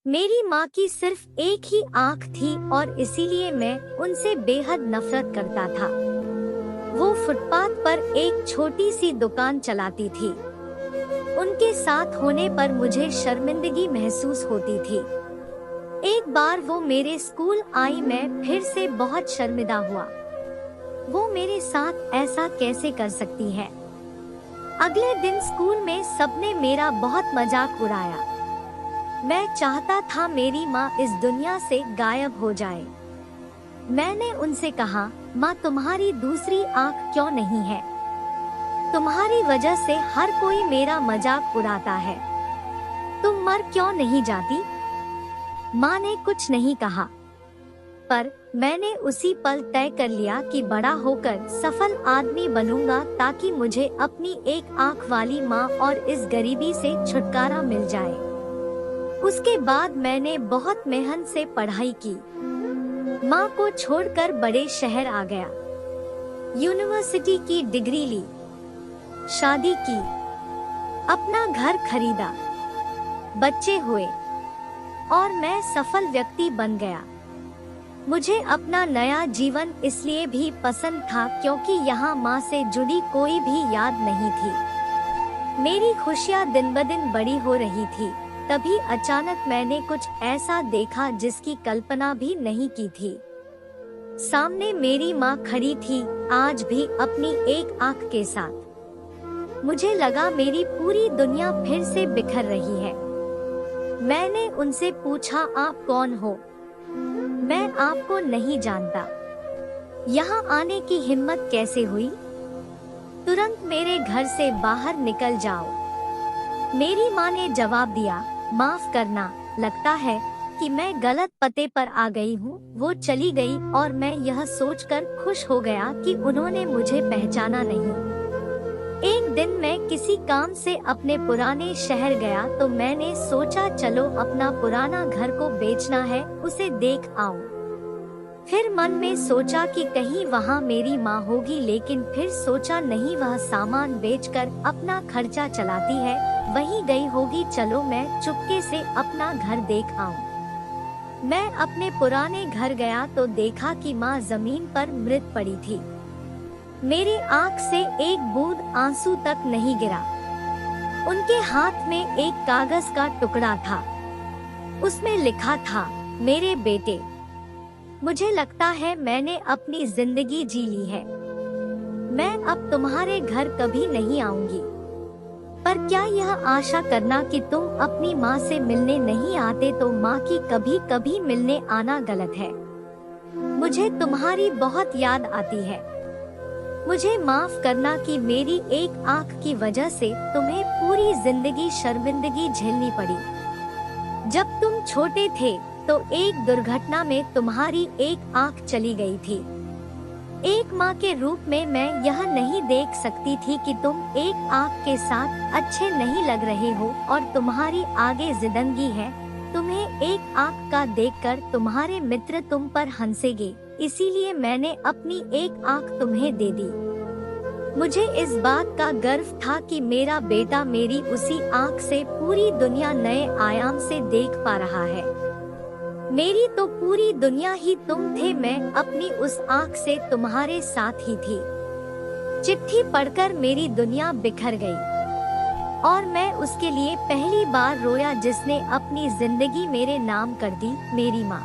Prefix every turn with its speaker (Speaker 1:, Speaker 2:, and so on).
Speaker 1: मेरी माँ की सिर्फ एक ही आँख थी और इसीलिए मैं उनसे बेहद नफरत करता था। वो फुटपाथ पर एक छोटी सी दुकान चलाती थी। उनके साथ होने पर मुझे शर्मिंदगी महसूस होती थी। एक बार वो मेरे स्कूल आई, मैं फिर से बहुत शर्मिंदा हुआ। वो मेरे साथ ऐसा कैसे कर सकती है। अगले दिन स्कूल में सबने मेरा बहुत मजाक उड़ाया। मैं चाहता था मेरी माँ इस दुनिया से गायब हो जाए। मैंने उनसे कहा, माँ तुम्हारी दूसरी आँख क्यों नहीं है? तुम्हारी वजह से हर कोई मेरा मजाक उड़ाता है। तुम मर क्यों नहीं जाती? माँ ने कुछ नहीं कहा, पर मैंने उसी पल तय कर लिया कि बड़ा होकर सफल आदमी बनूंगा ताकि मुझे अपनी एक आँख वाली माँ और इस गरीबी से छुटकारा मिल जाए। उसके बाद मैंने बहुत मेहनत से पढ़ाई की, माँ को छोड़कर बड़े शहर आ गया, यूनिवर्सिटी की डिग्री ली, शादी की, अपना घर खरीदा, बच्चे हुए और मैं सफल व्यक्ति बन गया। मुझे अपना नया जीवन इसलिए भी पसंद था क्योंकि यहाँ माँ से जुड़ी कोई भी याद नहीं थी। मेरी खुशियाँ दिन ब दिन बड़ी हो रही थी। तभी अचानक मैंने कुछ ऐसा देखा जिसकी कल्पना भी नहीं की थी। सामने मेरी माँ खड़ी थी, आज भी अपनी एक आँख के साथ। मुझे लगा मेरी पूरी दुनिया फिर से बिखर रही है। मैंने उनसे पूछा, आप कौन हो? मैं आपको नहीं जानता। यहाँ आने की हिम्मत कैसे हुई? तुरंत मेरे घर से बाहर निकल जाओ। मेरी माँ ने जवाब दिया, माफ करना, लगता है कि मैं गलत पते पर आ गई हूँ। वो चली गई और मैं यह सोचकर खुश हो गया कि उन्होंने मुझे पहचाना नहीं। एक दिन मैं किसी काम से अपने पुराने शहर गया तो मैंने सोचा चलो अपना पुराना घर को बेचना है, उसे देख आऊं। फिर मन में सोचा कि कहीं वहाँ मेरी माँ होगी, लेकिन फिर सोचा नहीं, वह सामान बेचकर अपना खर्चा चलाती है, वहीं गई होगी, चलो मैं चुपके से अपना घर देख आऊं। मैं अपने पुराने घर गया तो देखा कि माँ जमीन पर मृत पड़ी थी। मेरी आँख से एक बूंद आंसू तक नहीं गिरा। उनके हाथ में एक कागज का टुकड़ा था, उसमें लिखा था, मेरे बेटे, मुझे लगता है मैंने अपनी जिंदगी जी ली है। मैं अब तुम्हारे घर कभी नहीं आऊंगी। पर क्या यह आशा करना कि तुम अपनी माँ से मिलने नहीं आते तो माँ की कभी कभी मिलने आना गलत है। मुझे तुम्हारी बहुत याद आती है। मुझे माफ करना कि मेरी एक आँख की वजह से तुम्हें पूरी जिंदगी शर्मिंदगी झेलनी पड़ी। जब तुम छोटे थे तो एक दुर्घटना में तुम्हारी एक आँख चली गई थी। एक माँ के रूप में मैं यह नहीं देख सकती थी कि तुम एक आँख के साथ अच्छे नहीं लग रहे हो और तुम्हारी आगे जिंदगी है। तुम्हें एक आँख का देखकर तुम्हारे मित्र तुम पर हंसेंगे, इसीलिए मैंने अपनी एक आँख तुम्हें दे दी। मुझे इस बात का गर्व था कि मेरा बेटा मेरी उसी आँख से पूरी दुनिया नए आयाम से देख पा रहा है। मेरी तो पूरी दुनिया ही तुम थे, मैं अपनी उस आँख से तुम्हारे साथ ही थी। चिट्ठी पढ़कर मेरी दुनिया बिखर गई और मैं उसके लिए पहली बार रोया जिसने अपनी जिंदगी मेरे नाम कर दी, मेरी माँ।